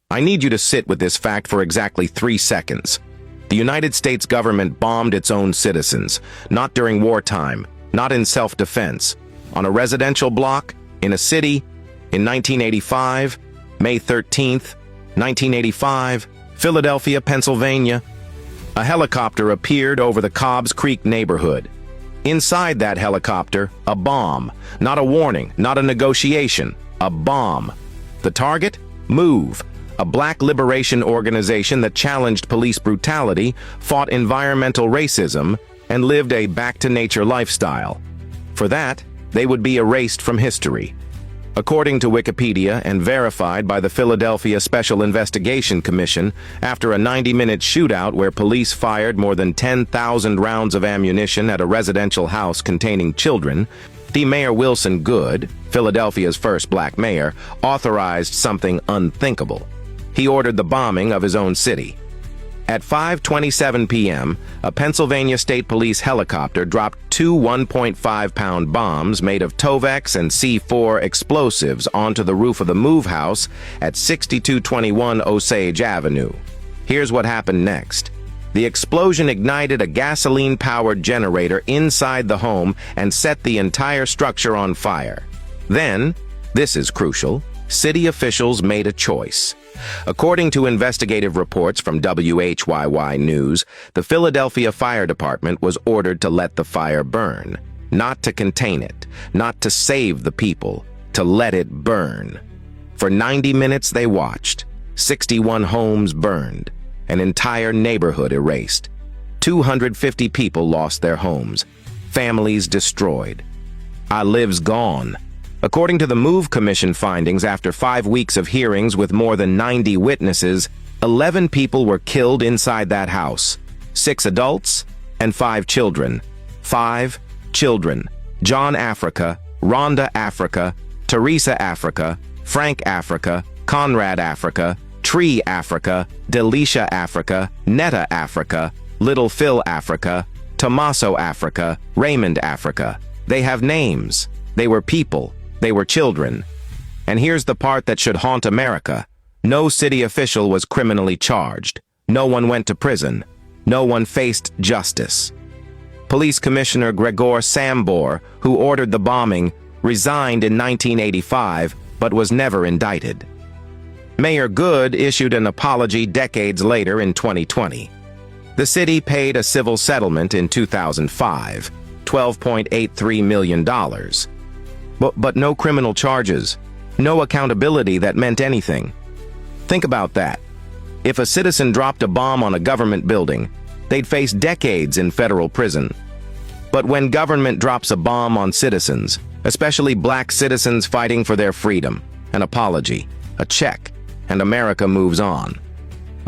I need you to sit with this fact for exactly 3 seconds. The United States government bombed its own citizens, not during wartime, not in self-defense, on a residential block, in a city, in 1985, May 13th, 1985, Philadelphia, Pennsylvania. A helicopter appeared over the Cobbs Creek neighborhood. Inside that helicopter, a bomb. Not a warning, not a negotiation, a bomb. The target? MOVE, a black liberation organization that challenged police brutality, fought environmental racism, and lived a back-to-nature lifestyle. For that, they would be erased from history. According to Wikipedia and verified by the Philadelphia Special Investigation Commission, after a 90-minute shootout where police fired more than 10,000 rounds of ammunition at a residential house containing children, Mayor Wilson Goode, Philadelphia's first black mayor, authorized something unthinkable. He ordered the bombing of his own city. At 5:27 p.m., a Pennsylvania State Police helicopter dropped 2 1.5-pound bombs made of Tovex and C4 explosives onto the roof of the MOVE house at 6221 Osage Avenue. Here's what happened next. The explosion ignited a gasoline-powered generator inside the home and set the entire structure on fire. Then, this is crucial, city officials made a choice. According to investigative reports from WHYY News, the Philadelphia Fire Department was ordered to let the fire burn, not to contain it, not to save the people, to let it burn. For 90 minutes they watched. 61 homes burned, an entire neighborhood erased. 250 people lost their homes, families destroyed. Our lives gone. According to the MOVE Commission findings, after 5 weeks of hearings with more than 90 witnesses, 11 people were killed inside that house. 6 adults and 5 children. 5 children. John Africa, Rhonda Africa, Teresa Africa, Frank Africa, Conrad Africa, Tree Africa, Delisha Africa, Netta Africa, Little Phil Africa, Tommaso Africa, Raymond Africa. They have names. They were people. They were children. And here's the part that should haunt America. No city official was criminally charged. No one went to prison. No one faced justice. Police Commissioner Gregor Sambor, who ordered the bombing, resigned in 1985, but was never indicted. Mayor Goode issued an apology decades later in 2020. The city paid a civil settlement in 2005, $12.83 million. But no criminal charges, no accountability that meant anything. Think about that. If a citizen dropped a bomb on a government building, they'd face decades in federal prison. But when government drops a bomb on citizens, especially black citizens fighting for their freedom, an apology, a check, and America moves on.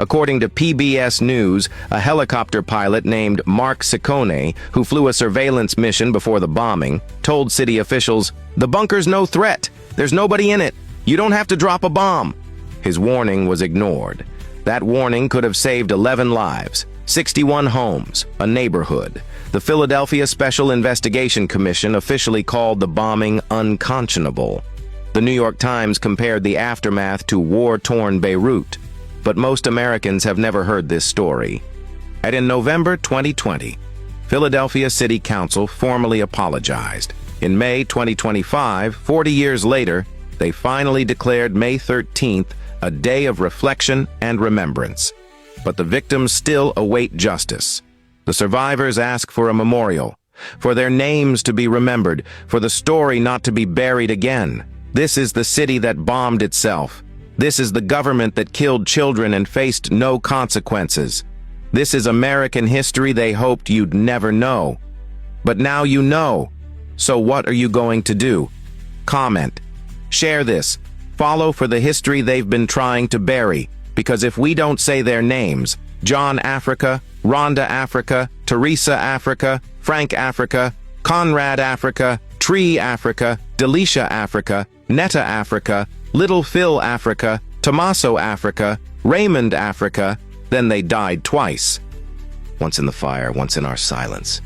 According to PBS News, a helicopter pilot named Mark Ciccone, who flew a surveillance mission before the bombing, told city officials, "The bunker's no threat. There's nobody in it. You don't have to drop a bomb." His warning was ignored. That warning could have saved 11 lives, 61 homes, a neighborhood. The Philadelphia Special Investigation Commission officially called the bombing unconscionable. The New York Times compared the aftermath to war-torn Beirut. But most Americans have never heard this story. And in November 2020, Philadelphia City Council formally apologized. In May 2025, 40 years later, they finally declared May 13th a day of reflection and remembrance. But the victims still await justice. The survivors ask for a memorial, for their names to be remembered, for the story not to be buried again. This is the city that bombed itself. This is the government that killed children and faced no consequences. This is American history they hoped you'd never know. But now you know. So what are you going to do? Comment. Share this. Follow for the history they've been trying to bury. Because if we don't say their names, John Africa, Rhonda Africa, Teresa Africa, Frank Africa, Conrad Africa, Tree Africa, Delisha Africa, Netta Africa, Little Phil Africa, Tommaso Africa, Raymond Africa, then they died twice. Once in the fire, once in our silence.